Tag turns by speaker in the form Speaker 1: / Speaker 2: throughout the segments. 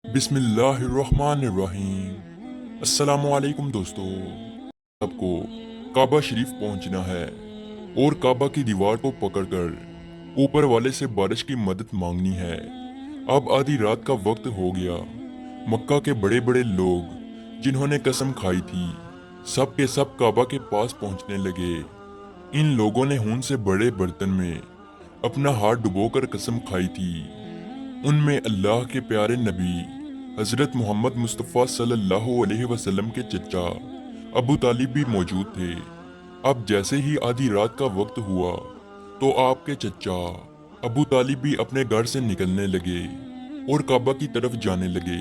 Speaker 1: बिस्मिल्लाहिर्रहमानिर्रहीम। अस्सलामुअलैकुम दोस्तों, सबको काबा शरीफ पहुंचना है और काबा की दीवार को पकड़कर ऊपर वाले से बारिश की मदद मांगनी है। अब आधी रात का वक्त हो गया। मक्का के बड़े बड़े लोग जिन्होंने कसम खाई थी, सब के सब काबा के पास पहुंचने लगे। इन लोगों ने खून से बड़े बर्तन में अपना हाथ डुबोकर कसम खाई थी। उनमें अल्लाह के प्यारे नबी हजरत मोहम्मद मुस्तफ़ा सल्लल्लाहु अलैहि वसल्लम के चचा अबू तालिब भी मौजूद थे। अब जैसे ही आधी रात का वक्त हुआ तो आपके चचा अबू तालिब भी अपने घर से निकलने लगे और काबा की तरफ जाने लगे।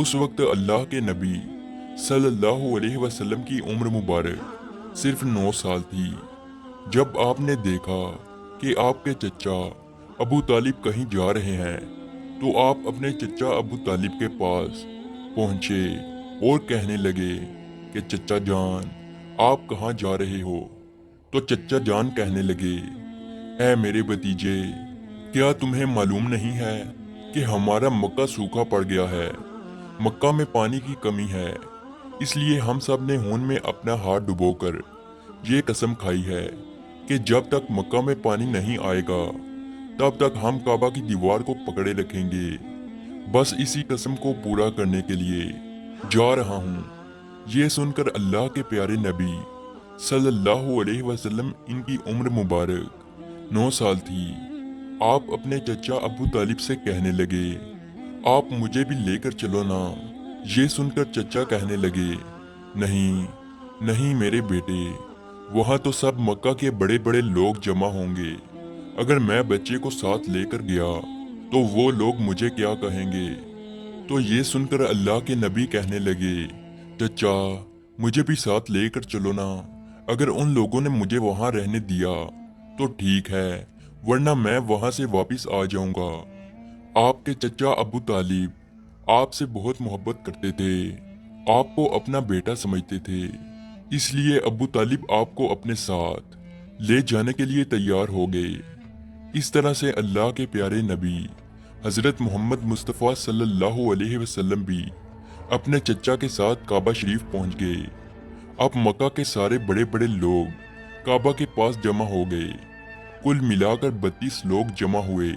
Speaker 1: उस वक्त अल्लाह के नबी सल्लल्लाहु अलैहि वसल्लम की उम्र मुबारक सिर्फ 9 साल थी। जब आपने देखा कि आपके चचा अबू तालिब कहीं जा रहे हैं तो आप अपने चचा अबू तालिब के पास पहुंचे और कहने लगे कि चचा जान, आप कहाँ जा रहे हो? तो चचा जान कहने लगे, ऐ मेरे भतीजे, क्या तुम्हें मालूम नहीं है कि हमारा मक्का सूखा पड़ गया है? मक्का में पानी की कमी है, इसलिए हम सब ने खून में अपना हाथ डुबोकर ये कसम खाई है कि जब तक मक्का में पानी नहीं आएगा तब तक हम काबा की दीवार को पकड़े रखेंगे। बस इसी कसम को पूरा करने के लिए जा रहा हूँ। ये सुनकर अल्लाह के प्यारे नबी सल्लल्लाहु अलैहि वसल्लम, इनकी उम्र मुबारक 9 साल थी। आप अपने चचा अबू तालिब से कहने लगे, आप मुझे भी लेकर चलो ना। ये सुनकर चचा कहने लगे, नहीं नहीं मेरे बेटे, वहाँ तो सब मक्का के बड़े बड़े लोग जमा होंगे। अगर मैं बच्चे को साथ लेकर गया तो वो लोग मुझे क्या कहेंगे? तो ये सुनकर अल्लाह के नबी कहने लगे, चचा मुझे भी साथ लेकर चलो ना। अगर उन लोगों ने मुझे वहाँ रहने दिया तो ठीक है, वरना मैं वहाँ से वापस आ जाऊंगा। आपके चचा अबू तालिब आपसे बहुत मोहब्बत करते थे, आपको अपना बेटा समझते थे, इसलिए अबू तालिब आपको अपने साथ ले जाने के लिए तैयार हो गए। इस तरह से अल्लाह के प्यारे नबी हजरत मोहम्मद मुस्तफ़ा सल्लल्लाहु अलैहि वसल्लम भी अपने चचा के साथ काबा शरीफ पहुंच गए। अब मक्का के सारे बड़े बड़े लोग काबा के पास जमा हो गए। कुल मिलाकर 32 लोग जमा हुए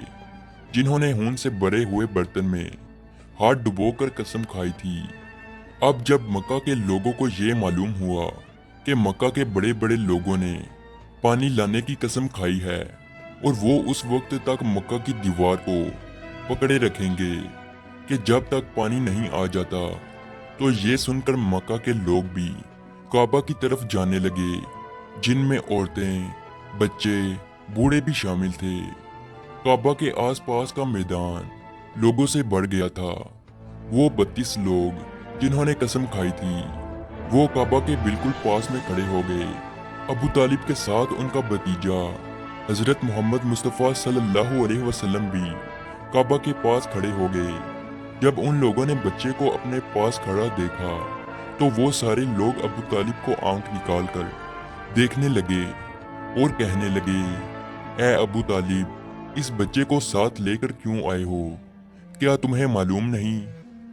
Speaker 1: जिन्होंने खून से भरे हुए बर्तन में हाथ डुबोकर कसम खाई थी। अब जब मक्का के लोगों को ये मालूम हुआ कि मक्का के बड़े बड़े लोगों ने पानी लाने की कसम खाई है और वो उस वक्त तक मक्का की दीवार को पकड़े रखेंगे कि जब तक पानी नहीं आ जाता, तो ये सुनकर मक्का के लोग भी काबा की तरफ जाने लगे, जिनमें औरतें, बच्चे, बूढ़े भी शामिल थे। काबा के आसपास का मैदान लोगों से भर गया था। वो 32 लोग जिन्होंने कसम खाई थी वो काबा के बिल्कुल पास में खड़े हो गए। अबू तालिब के साथ उनका भतीजा हजरत मोहम्मद मुस्तफ़ा सल्लल्लाहु अलैहि वसल्लम भी काबा के पास खड़े हो गए। जब उन लोगों ने बच्चे को अपने पास खड़ा देखा तो वो सारे लोग अबू तालिब को आंख निकाल कर देखने लगे और कहने लगे, ऐ अबू तालिब, इस बच्चे को साथ लेकर क्यों आए हो? क्या तुम्हें मालूम नहीं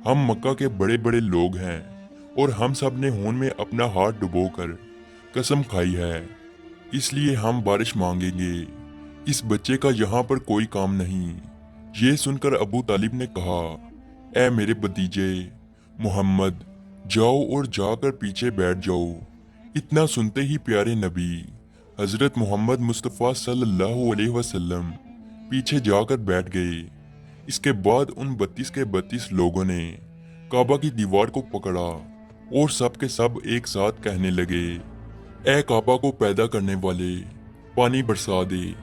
Speaker 1: हम मक्का के बड़े बड़े लोग हैं और हम सब ने खून में अपना हाथ डुबोकर कसम खाई है, इसलिए हम बारिश मांगेंगे। इस बच्चे का यहाँ पर कोई काम नहीं। ये सुनकर अबू तालिब ने कहा, ऐ मेरे भतीजे मोहम्मद, जाओ और जाकर पीछे बैठ जाओ। इतना सुनते ही प्यारे नबी हजरत मोहम्मद मुस्तफ़ा सल्लल्लाहु अलैहि वसल्लम पीछे जाकर बैठ गए। इसके बाद उन 32 के 32 लोगों ने काबा की दीवार को पकड़ा और सब के सब एक साथ कहने लगे, ऐ काबा को पैदा करने वाले, पानी बरसा दे।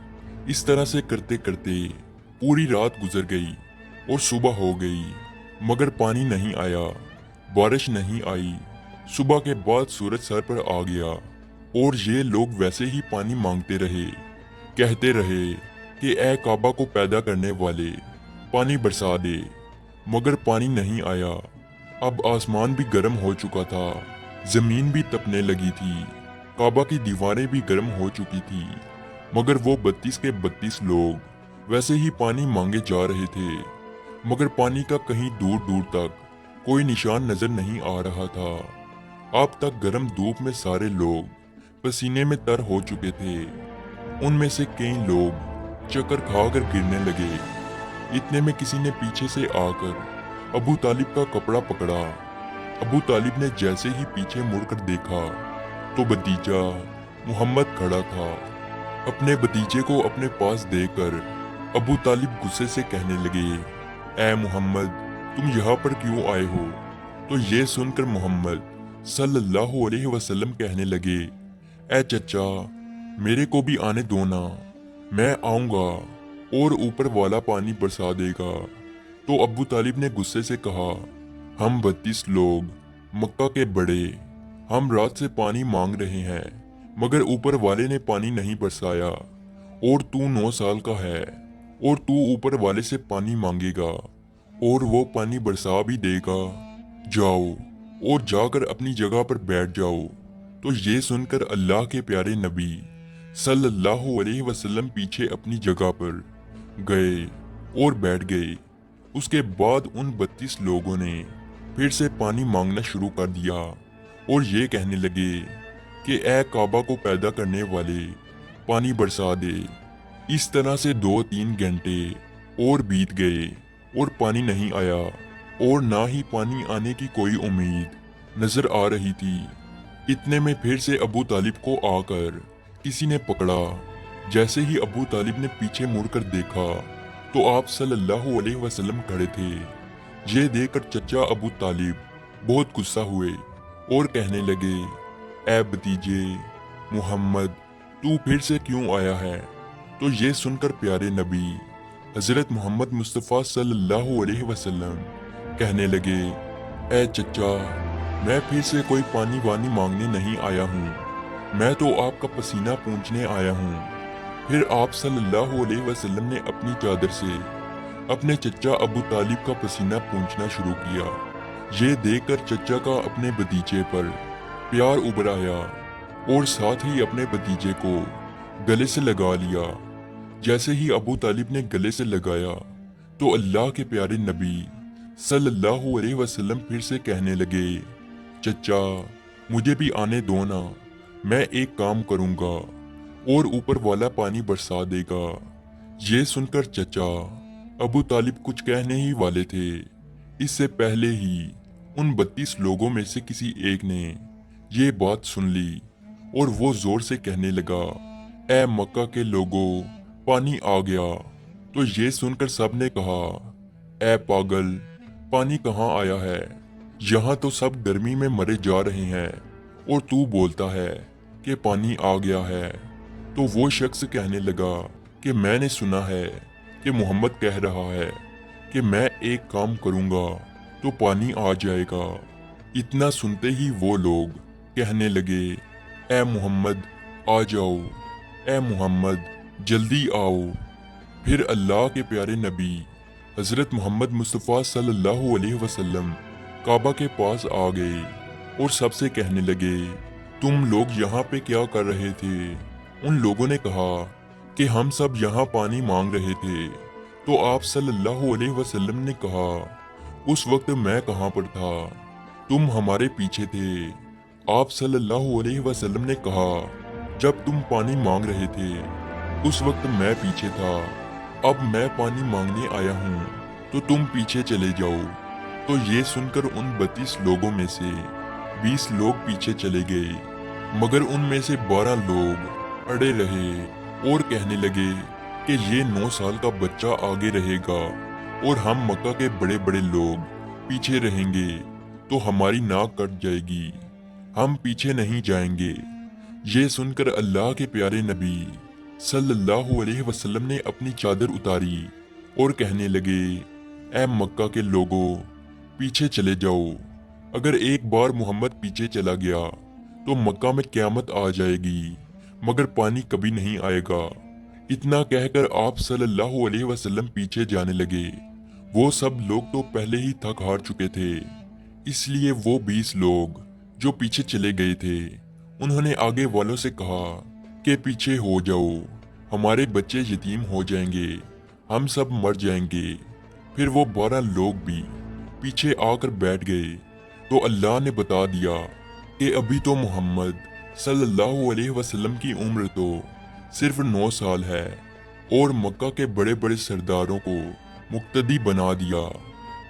Speaker 1: इस तरह से करते करते पूरी रात गुजर गई और सुबह हो गई, मगर पानी नहीं आया, बारिश नहीं आई। सुबह के बाद सूरज सर पर आ गया और ये लोग वैसे ही पानी मांगते रहे, कहते रहे कि ऐ काबा को पैदा करने वाले, पानी बरसा दे, मगर पानी नहीं आया। अब आसमान भी गर्म हो चुका था, जमीन भी तपने लगी थी, काबा की दीवारें भी गर्म हो चुकी थी, मगर वो 32 के 32 लोग वैसे ही पानी मांगे जा रहे थे। मगर पानी का कहीं दूर दूर तक कोई निशान नजर नहीं आ रहा था। अब तक गर्म धूप में सारे लोग पसीने में तर हो चुके थे। उनमें से कई लोग चक्कर खाकर गिरने लगे। इतने में किसी ने पीछे से आकर अबू तालिब का कपड़ा पकड़ा। अबू तालिब ने जैसे ही पीछे मुड़कर देखा तो भतीजा मोहम्मद खड़ा था। अपने भतीजे को अपने पास देखकर अबू तालिब गुस्से से कहने लगे, ऐ मोहम्मद, तुम यहाँ पर क्यों आए हो? तो ये सुनकर मोहम्मद सल्लल्लाहु अलैहि वसल्लम कहने लगे, ऐ चचा, मेरे को भी आने दो ना, मैं आऊंगा और ऊपर वाला पानी बरसा देगा। तो अबू तालिब ने गुस्से से कहा, हम 32 लोग मक्का के बड़े, हम रात से पानी मांग रहे हैं मगर ऊपर वाले ने पानी नहीं बरसाया, और तू 9 साल का है और तू ऊपर वाले से पानी मांगेगा और वो पानी बरसा भी देगा। जाओ और जाकर अपनी जगह पर बैठ जाओ। तो ये सुनकर अल्लाह के प्यारे नबी सल्लल्लाहु अलैहि वसल्लम पीछे अपनी जगह पर गए और बैठ गए। उसके बाद उन 32 लोगों ने फिर से पानी मांगना शुरू कर दिया और ये कहने लगे कि ऐ काबा को पैदा करने वाले, पानी बरसा दे। इस तरह से 2-3 घंटे और बीत गए और पानी नहीं आया और ना ही पानी आने की कोई उम्मीद नजर आ रही थी। इतने में फिर से अबू तालिब को आकर किसी ने पकड़ा। जैसे ही अबू तालिब ने पीछे मुड़कर देखा तो आप सल्लल्लाहु अलैहि वसल्लम खड़े थे। ये देखकर चचा अबू तालिब बहुत गुस्सा हुए और कहने लगे, ऐ भतीजे मोहम्मद, तू फिर से क्यों आया है? तो ये सुनकर प्यारे नबी हजरत मोहम्मद मुस्तफ़ा सल्लल्लाहु अलैहि वसल्लम कहने लगे, ऐ चचा, मैं फिर से कोई पानी वानी मांगने नहीं आया हूँ, मैं तो आपका पसीना पूंछने आया हूँ। फिर आप सल्लल्लाहु अलैहि वसल्लम ने अपनी चादर से अपने चचा अबू तालिब का पसीना पूंछना शुरू किया। ये देखकर चचा का अपने भतीजे पर प्यार उभर आया और साथ ही अपने भतीजे को गले से लगा लिया। जैसे ही अबू तालिब ने गले से लगाया तो अल्लाह के प्यारे नबी सल्लल्लाहु अलैहि वसल्लम फिर से कहने लगे, चचा, मुझे भी आने दो ना, मैं एक काम करूंगा और ऊपर वाला पानी बरसा देगा। ये सुनकर चचा अबू तालिब कुछ कहने ही वाले थे। इससे पहले ही उन 32 लोगों में से किसी एक ने ये बात सुन ली और वो जोर से कहने लगा, ऐ मक्का के लोगों, पानी आ गया। तो ये सुनकर सब ने कहा, ऐ पागल, पानी कहाँ आया है? यहाँ तो सब गर्मी में मरे जा रहे हैं और तू बोलता है कि पानी आ गया है। तो वो शख्स कहने लगा कि मैंने सुना है कि मोहम्मद कह रहा है कि मैं एक काम करूंगा तो पानी आ जाएगा। इतना सुनते ही वो लोग कहने लगे, ऐ मोहम्मद आ जाओ, ऐ मोहम्मद जल्दी आओ। फिर अल्लाह के प्यारे नबी हजरत मोहम्मद मुस्तफ़ा सल्लल्लाहु अलैहि वसल्लम काबा के पास आ गए और सबसे कहने लगे, तुम लोग यहाँ पे क्या कर रहे थे? उन लोगों ने कहा कि हम सब यहाँ पानी मांग रहे थे। तो आप सल्लल्लाहु अलैहि वसल्लम ने कहा, उस वक्त मैं कहाँ पर था? तुम हमारे पीछे थे। आप सल्लल्लाहु अलैहि वसल्लम ने कहा, जब तुम पानी मांग रहे थे उस वक्त मैं पीछे था, अब मैं पानी मांगने आया हूँ तो तुम पीछे चले जाओ। तो ये सुनकर उन 32 लोगों में से 20 लोग पीछे चले गए, मगर उनमें से 12 लोग अड़े रहे और कहने लगे कि ये 9 साल का बच्चा आगे रहेगा और हम मक्का के बड़े बड़े लोग पीछे रहेंगे तो हमारी नाक कट जाएगी, हम पीछे नहीं जाएंगे। ये सुनकर अल्लाह के प्यारे नबी सल्लल्लाहु अलैहि वसल्लम ने अपनी चादर उतारी और कहने लगे, ऐ मक्का के लोगों, पीछे चले जाओ। अगर एक बार मोहम्मद पीछे चला गया तो मक्का में क़यामत आ जाएगी, मगर पानी कभी नहीं आएगा। इतना कहकर आप सल्लल्लाहु अलैहि वसल्लम पीछे जाने लगे। वो सब लोग तो पहले ही थक हार चुके थे, इसलिए वो 20 लोग जो पीछे चले गए थे उन्होंने आगे वालों से कहा कि पीछे हो जाओ, हमारे बच्चे यतीम हो जाएंगे, हम सब मर जाएंगे। फिर वो 12 लोग भी पीछे आकर बैठ गए तो अल्लाह ने बता दिया कि अभी तो मोहम्मद सल्लल्लाहु अलैहि वसल्लम की उम्र तो सिर्फ 9 साल है और मक्का के बड़े बड़े सरदारों को मुक्तदी बना दिया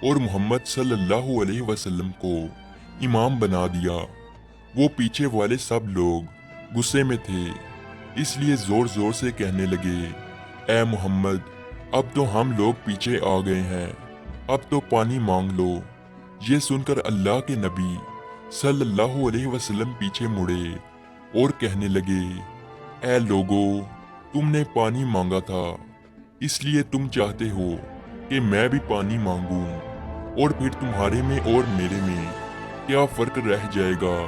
Speaker 1: और मोहम्मद सल्लल्लाहु अलैहि वसल्लम को इमाम बना दिया। वो पीछे वाले सब लोग गुस्से में थे, इसलिए जोर जोर से कहने लगे, ए मोहम्मद, अब तो हम लोग पीछे आ गए हैं, अब तो पानी मांग लो। ये सुनकर अल्लाह के नबी सल्लल्लाहु अलैहि वसल्लम पीछे मुड़े और कहने लगे, ए लोगो, तुमने पानी मांगा था, इसलिए तुम चाहते हो कि मैं भी पानी मांगूं, और फिर तुम्हारे में और मेरे में क्या फर्क रह जाएगा।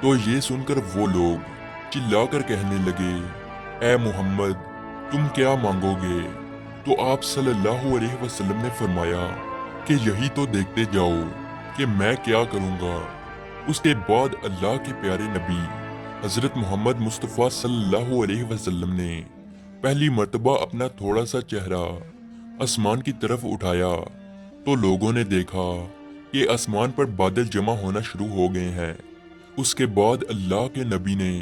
Speaker 1: तो ये सुनकर वो लोग चिल्लाकर कहने लगे, ए मोहम्मद, तुम क्या मांगोगे? तो आप सल्लल्लाहु अलैहि वसल्लम ने फरमाया कि यही तो देखते जाओ कि मैं क्या करूंगा। उसके बाद अल्लाह के प्यारे नबी हजरत मोहम्मद मुस्तफ़ा सल्लल्लाहु अलैहि वसल्लम ने पहली मर्तबा अपना थोड़ा सा चेहरा आसमान की तरफ उठाया तो लोगों ने देखा कि आसमान पर बादल जमा होना शुरू हो गए हैं। उसके बाद अल्लाह के नबी ने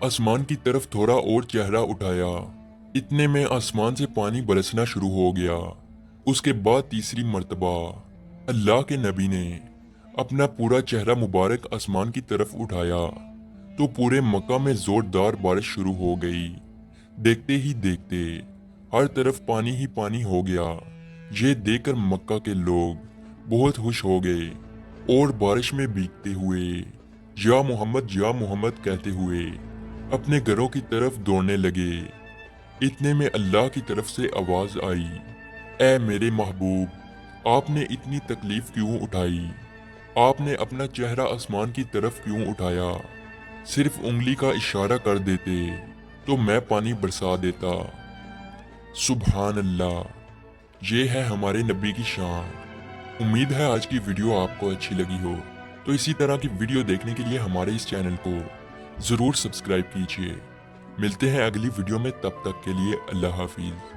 Speaker 1: आसमान की तरफ थोड़ा और चेहरा उठाया, इतने में आसमान से पानी बरसना शुरू हो गया। उसके बाद तीसरी मर्तबा अल्लाह के नबी ने अपना पूरा चेहरा मुबारक आसमान की तरफ उठाया तो पूरे मक्का में जोरदार बारिश शुरू हो गई। देखते ही देखते हर तरफ पानी ही पानी हो गया। ये देखकर मक्का के लोग बहुत खुश हो गए और बारिश में भीगते हुए या मोहम्मद कहते हुए अपने घरों की तरफ दौड़ने लगे। इतने में अल्लाह की तरफ से आवाज आई, ए मेरे महबूब, आपने इतनी तकलीफ क्यों उठाई? आपने अपना चेहरा आसमान की तरफ क्यों उठाया? सिर्फ उंगली का इशारा कर देते तो मैं पानी बरसा देता। सुभान अल्लाह, ये है हमारे नबी की शान। उम्मीद है आज की वीडियो आपको अच्छी लगी हो, तो इसी तरह की वीडियो देखने के लिए हमारे इस चैनल को ज़रूर सब्सक्राइब कीजिए। मिलते हैं अगली वीडियो में, तब तक के लिए अल्लाह हाफिज़।